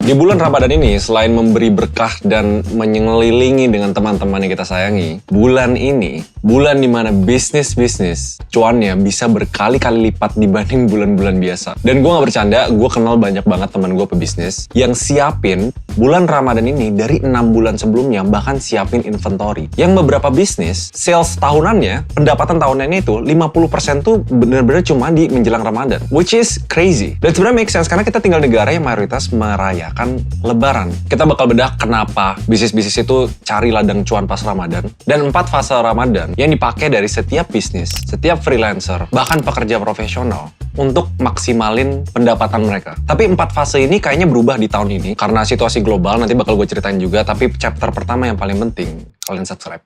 Di bulan Ramadan ini, selain memberi berkah dan menyelilingi dengan teman-teman yang kita sayangi, bulan ini, bulan dimana bisnis cuannya bisa berkali-kali lipat dibanding bulan-bulan biasa. Dan gue gak bercanda, gue kenal banyak banget teman gue pebisnis yang siapin bulan Ramadan ini dari 6 bulan sebelumnya, bahkan siapin inventory. Yang beberapa bisnis, sales tahunannya, pendapatan tahunannya itu 50% tuh bener-bener cuma di menjelang Ramadan. Which is crazy. Dan sebenarnya make sense, karena kita tinggal di negara yang mayoritas merayakan Lebaran. Kita bakal bedah kenapa bisnis-bisnis itu cari ladang cuan pas Ramadan. Dan 4 fase Ramadan yang dipakai dari setiap bisnis, setiap freelancer, bahkan pekerja profesional untuk maksimalin pendapatan mereka. Tapi 4 fase ini kayaknya berubah di tahun ini karena situasi global, nanti bakal gue ceritain juga. Tapi chapter pertama yang paling penting, kalian subscribe.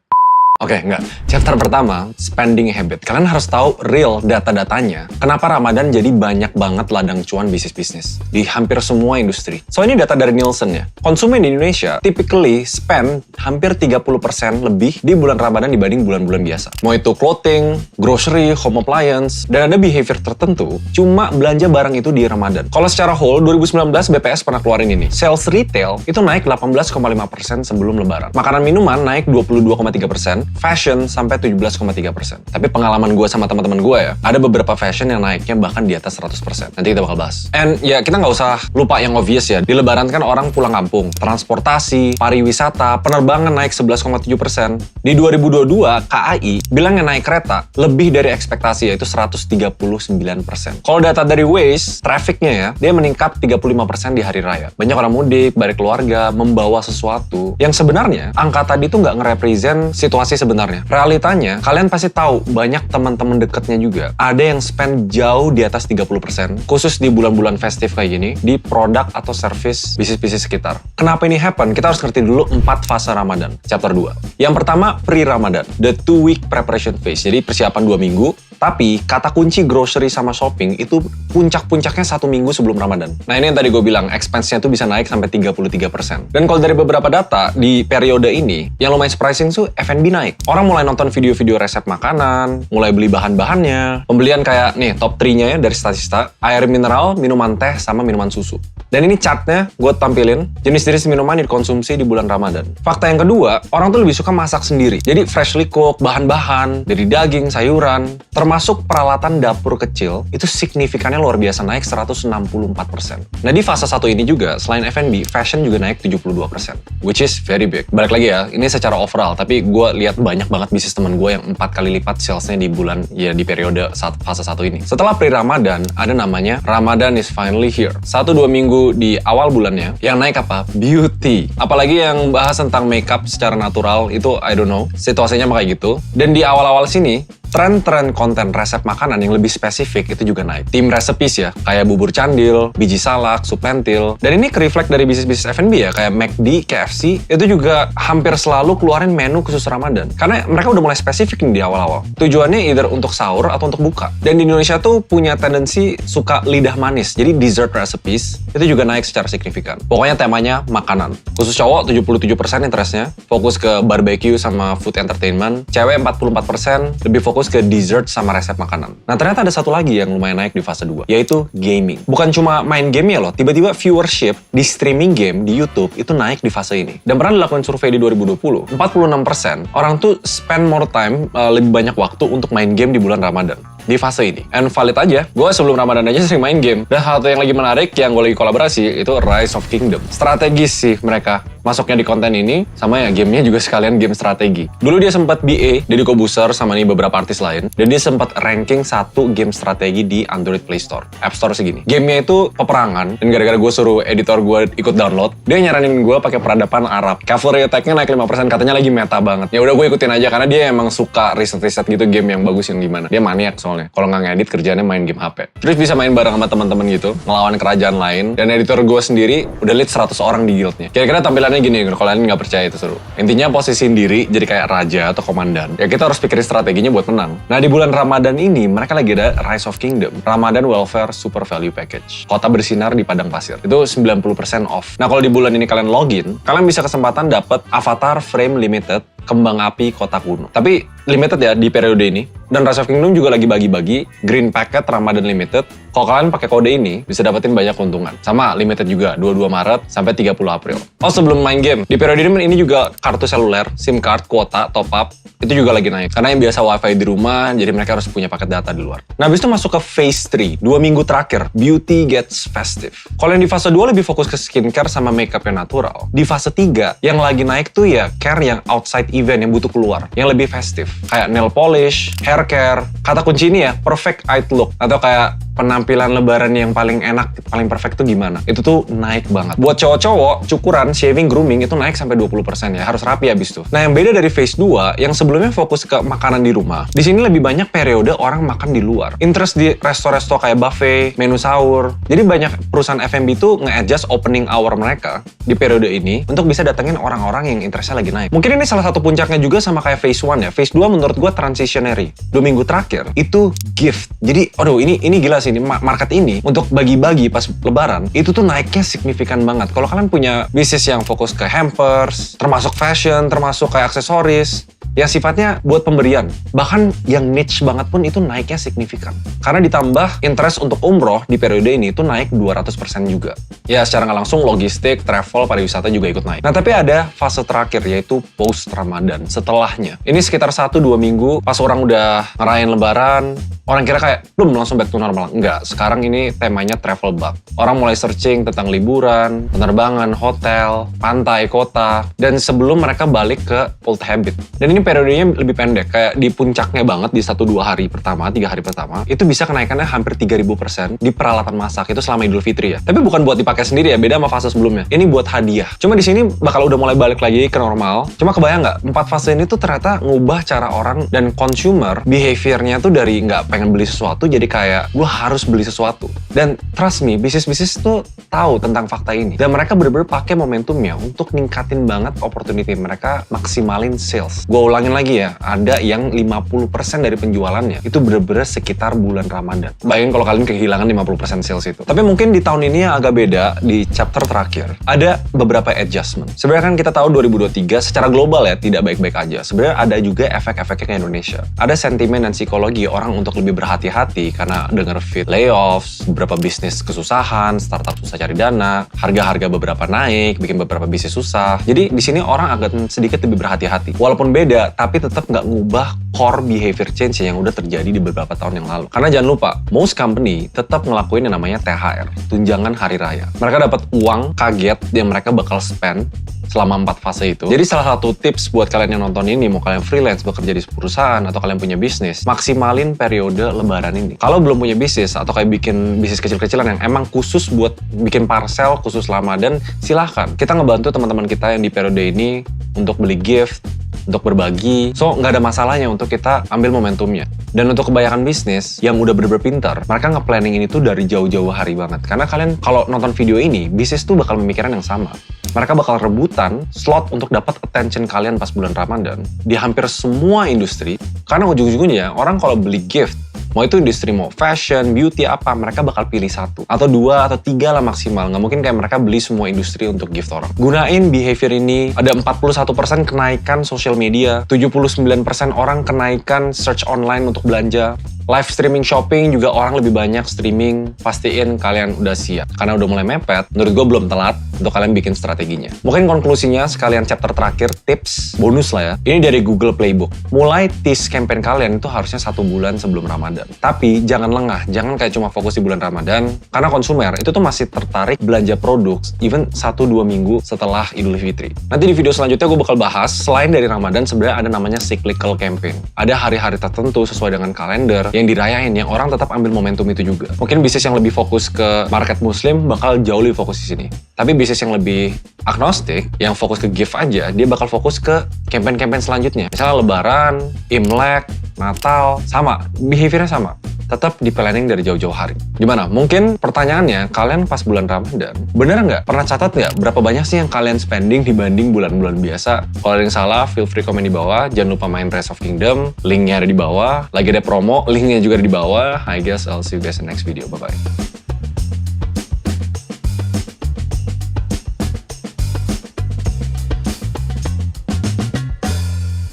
Oke, enggak. Chapter pertama, spending habit. Kalian harus tahu real data-datanya. Kenapa Ramadan jadi banyak banget ladang cuan bisnis-bisnis di hampir semua industri. So, ini data dari Nielsen ya. Konsumen di Indonesia typically spend hampir 30% lebih di bulan Ramadan dibanding bulan-bulan biasa. Mau itu clothing, grocery, home appliance, dan ada behavior tertentu cuma belanja barang itu di Ramadan. Kalau secara whole, 2019 BPS pernah keluarin ini. Sales retail itu naik 18,5% sebelum Lebaran. Makanan minuman naik 22,3%. Fashion sampai 17,3%. Tapi pengalaman gue sama teman-teman gue ya, ada beberapa fashion yang naiknya bahkan di atas 100%. Nanti kita bakal bahas. And ya kita nggak usah lupa yang obvious ya. Di Lebaran kan orang pulang kampung. Transportasi, pariwisata, penerbangan naik 11,7%. Di 2022, KAI bilangnya naik kereta lebih dari ekspektasi, yaitu 139%. Kalau data dari Waze, trafficnya ya, dia meningkat 35% di hari raya. Banyak orang mudik, balik keluarga, membawa sesuatu. Yang sebenarnya, angka tadi tuh nggak nge-represent situasi sebenarnya. Realitanya, kalian pasti tahu banyak teman-teman dekatnya juga ada yang spend jauh di atas 30%, khusus di bulan-bulan festif kayak gini, di produk atau service bisnis-bisnis sekitar. Kenapa ini happen? Kita harus ngerti dulu 4 fase Ramadan, chapter 2. Yang pertama, pre-Ramadan, the 2-week preparation phase. Jadi persiapan 2 minggu, tapi kata kunci grocery sama shopping itu puncak-puncaknya 1 minggu sebelum Ramadan. Nah ini yang tadi gue bilang, expense-nya tuh bisa naik sampai 33%. Dan kalau dari beberapa data, di periode ini, yang lumayan surprising tuh F&B naik. Orang mulai nonton video-video resep makanan, mulai beli bahan-bahannya. Pembelian kayak nih top 3-nya ya dari statista, air mineral, minuman teh, sama minuman susu. Dan ini chartnya gue tampilin, jenis-jenis minuman yang dikonsumsi di bulan Ramadan. Fakta yang kedua, orang tuh lebih suka masak sendiri. Jadi freshly cook, bahan-bahan, dari daging, sayuran, termasuk peralatan dapur kecil, itu signifikannya luar biasa naik 164%. Nah di fase 1 ini juga, selain F&B, fashion juga naik 72%. Which is very big. Balik lagi ya, ini secara overall, tapi gue lihat banyak banget bisnis teman gue yang 4 kali lipat salesnya di bulan, ya di periode fase 1 ini. Setelah pre-Ramadan, ada namanya Ramadan is finally here. 1-2 minggu di awal bulannya, yang naik apa? Beauty. Apalagi yang bahas tentang makeup secara natural, itu I don't know, situasinya kayak gitu. Dan di awal-awal sini, tren-tren konten resep makanan yang lebih spesifik itu juga naik. Tim recipes ya, kayak bubur candil, biji salak, sup lentil. Dan ini ke-reflect dari bisnis-bisnis F&B ya, kayak McD, KFC, itu juga hampir selalu keluarin menu khusus Ramadan. Karena mereka udah mulai spesifik nih di awal-awal. Tujuannya either untuk sahur atau untuk buka. Dan di Indonesia tuh punya tendensi suka lidah manis. Jadi dessert recipes itu juga naik secara signifikan. Pokoknya temanya makanan. Khusus cowok 77% interestnya, fokus ke barbecue sama food entertainment. Cewek 44% lebih fokus ke dessert sama resep makanan. Nah ternyata ada satu lagi yang lumayan naik di fase 2, yaitu gaming. Bukan cuma main game ya loh, tiba-tiba viewership di streaming game di YouTube itu naik di fase ini. Dan pernah dilakukan survei di 2020, 46% orang tuh spend more time, lebih banyak waktu untuk main game di bulan Ramadan. Di fase ini. And valid aja, gue sebelum Ramadan aja sering main game. Dan hal yang lagi menarik yang gue lagi kolaborasi itu Rise of Kingdom. Strategis sih mereka masuknya di konten ini, sama ya gamenya juga sekalian game strategi. Dulu dia sempat BA, Deddy Corbuzier sama nih beberapa artis lain, dan dia sempat ranking 1 game strategi di Android Play Store. App Store segini. Gamenya itu peperangan, dan gara-gara gue suruh editor gue ikut download, dia nyaranin gue pakai peradaban Arab. Cavalry attack-nya naik 5%, katanya lagi meta banget. Ya udah gue ikutin aja, karena dia emang suka riset-riset gitu game yang bagus yang gimana. Dia maniak soalnya. Kalau nggak ngedit kerjaannya main game HP. Terus bisa main bareng sama teman-teman gitu, ngelawan kerajaan lain. Dan editor gue sendiri udah lead 100 orang di guildnya. Kira-kira tampilannya gini, kalau kalian nggak percaya itu seru. Intinya posisiin diri jadi kayak raja atau komandan. Ya kita harus pikirin strateginya buat menang. Nah di bulan Ramadan ini mereka lagi ada Rise of Kingdom, Ramadan Welfare Super Value Package. Kota bersinar di padang pasir. Itu 90% off. Nah kalau di bulan ini kalian login, kalian bisa kesempatan dapat Avatar Frame Limited Kembang Api Kota Kuno. Tapi limited ya di periode ini. Dan Rise of Kingdom juga lagi bagi-bagi green packet Ramadan limited. Kalau kalian pakai kode ini, bisa dapetin banyak keuntungan. Sama limited juga, 22 Maret sampai 30 April. Oh, sebelum main game, di periode ini juga kartu seluler, SIM card, kuota, top up, itu juga lagi naik. Karena yang biasa wifi di rumah, jadi mereka harus punya paket data di luar. Nah, habis itu masuk ke phase 3, 2 minggu terakhir, beauty gets festive. Kalau yang di fase 2 lebih fokus ke skincare sama makeup yang natural. Di fase 3, yang lagi naik tuh ya care yang outside event, yang butuh keluar, yang lebih festive. Kayak nail polish, hair care, kata kunci ini ya, perfect eye look, atau kayak penampilan lebaran yang paling enak, paling perfect tuh gimana? Itu tuh naik banget. Buat cowok-cowok, cukuran, shaving, grooming itu naik sampai 20% ya, harus rapi abis tuh. Nah, yang beda dari phase 2, yang sebelumnya fokus ke makanan di rumah, di sini lebih banyak periode orang makan di luar. Interest di resto-resto kayak buffet, menu sahur. Jadi banyak perusahaan F&B tuh nge-adjust opening hour mereka di periode ini untuk bisa datengin orang-orang yang interestnya lagi naik. Mungkin ini salah satu puncaknya juga sama kayak phase 1 ya. Phase 2 menurut gua transitionary. 2 minggu terakhir itu gift. Jadi, aduh ini gila sih, ini market ini untuk bagi-bagi pas lebaran itu tuh naiknya signifikan banget. Kalau kalian punya bisnis yang fokus ke hampers, termasuk fashion, termasuk kayak aksesoris, yang sifatnya buat pemberian, bahkan yang niche banget pun itu naiknya signifikan. Karena ditambah interest untuk umroh di periode ini itu naik 200% juga. Ya secara nggak langsung logistik, travel, pariwisata juga ikut naik. Nah tapi ada fase terakhir yaitu post Ramadan, setelahnya. Ini sekitar 1-2 minggu pas orang udah ngerayain lebaran, orang kira kayak belum langsung back to normal. Enggak, sekarang ini temanya travel bug. Orang mulai searching tentang liburan, penerbangan, hotel, pantai, kota, dan sebelum mereka balik ke old habit. Dan ini periodenya lebih pendek, kayak di puncaknya banget di 1-2 hari pertama, 3 hari pertama, itu bisa kenaikannya hampir 3000% di peralatan masak itu selama Idul Fitri ya. Tapi bukan buat dipakai sendiri ya, beda sama fase sebelumnya. Ini buat hadiah. Cuma di sini bakal udah mulai balik lagi ke normal. Cuma kebayang nggak, 4 fase ini tuh ternyata ngubah cara orang dan consumer behaviornya tuh dari nggak pengen beli sesuatu jadi kayak gue harus beli sesuatu. Dan trust me, bisnis-bisnis tuh tahu tentang fakta ini. Dan mereka bener-bener pakai momentumnya untuk ningkatin banget opportunity mereka, maksimalin sales. Gue ulangin lagi ya, ada yang 50% dari penjualannya itu bener-bener sekitar bulan Ramadan. Bayangin kalau kalian kehilangan 50% sales itu. Tapi mungkin di tahun ini yang agak beda, di chapter terakhir, ada beberapa adjustment. Sebenarnya kan kita tahu 2023 secara global ya, tidak baik-baik aja. Sebenarnya ada juga efek-efeknya ke Indonesia. Ada sentimen dan psikologi orang untuk lebih berhati-hati karena dengar fit layoffs, beberapa bisnis kesusahan, startup susah cari dana, harga-harga beberapa naik, bikin beberapa bisnis susah. Jadi di sini orang agak sedikit lebih berhati-hati. Walaupun beda, tapi tetap nggak ngubah core behavior change yang udah terjadi di beberapa tahun yang lalu. Karena jangan lupa, most company tetap ngelakuin yang namanya THR, tunjangan hari raya. Mereka dapat uang kaget yang mereka bakal spend selama 4 fase itu. Jadi salah satu tips buat kalian yang nonton ini, mau kalian freelance, bekerja di perusahaan, atau kalian punya bisnis, maksimalin periode lebaran ini. Kalau belum punya bisnis, atau kayak bikin bisnis kecil-kecilan yang emang khusus buat bikin parcel, khusus Ramadan, silahkan. Kita ngebantu teman-teman kita yang di periode ini untuk beli gift, untuk berbagi. So, nggak ada masalahnya untuk kita ambil momentumnya. Dan untuk kebanyakan bisnis yang udah bener-bener pintar, mereka nge-planning ini tuh dari jauh-jauh hari banget. Karena kalian kalau nonton video ini, bisnis tuh bakal memikirkan yang sama. Mereka bakal rebutan slot untuk dapat attention kalian pas bulan Ramadan di hampir semua industri. Karena ujung-ujungnya orang kalau beli gift, mau itu industri, mau fashion, beauty apa, mereka bakal pilih 1 atau 2 atau 3 lah maksimal. Nggak mungkin kayak mereka beli semua industri untuk gift orang. Gunain behavior ini. Ada 41% kenaikan social media, 79% orang kenaikan search online untuk belanja. Live streaming shopping juga orang lebih banyak streaming. Pastiin kalian udah siap. Karena udah mulai mepet, menurut gue belum telat untuk kalian bikin strateginya. Mungkin konklusinya sekalian chapter terakhir, tips bonus lah ya. Ini dari Google Playbook. Mulai tease campaign kalian itu harusnya 1 bulan sebelum Ramadan. Tapi jangan lengah, jangan kayak cuma fokus di bulan Ramadan. Karena konsumer itu tuh masih tertarik belanja produk even 1-2 minggu setelah Idul Fitri. Nanti di video selanjutnya gue bakal bahas, selain dari Ramadan sebenarnya ada namanya cyclical campaign. Ada hari-hari tertentu sesuai dengan kalender yang dirayain, yang orang tetap ambil momentum itu juga. Mungkin bisnis yang lebih fokus ke market muslim bakal jauh lebih fokus di sini. Tapi bisnis yang lebih agnostik, yang fokus ke gift aja, dia bakal fokus ke campaign-campaign selanjutnya. Misalnya Lebaran, Imlek, Natal, sama. Behaviornya sama. Tetap di planning dari jauh-jauh hari. Gimana? Mungkin pertanyaannya, kalian pas bulan Ramadan, bener nggak? Pernah catat nggak berapa banyak sih yang kalian spending dibanding bulan-bulan biasa? Kalau ada yang salah, feel free komen di bawah. Jangan lupa main Rise of Kingdom, linknya ada di bawah. Lagi ada promo, linknya juga ada di bawah. I guess I'll see you guys in the next video. Bye-bye.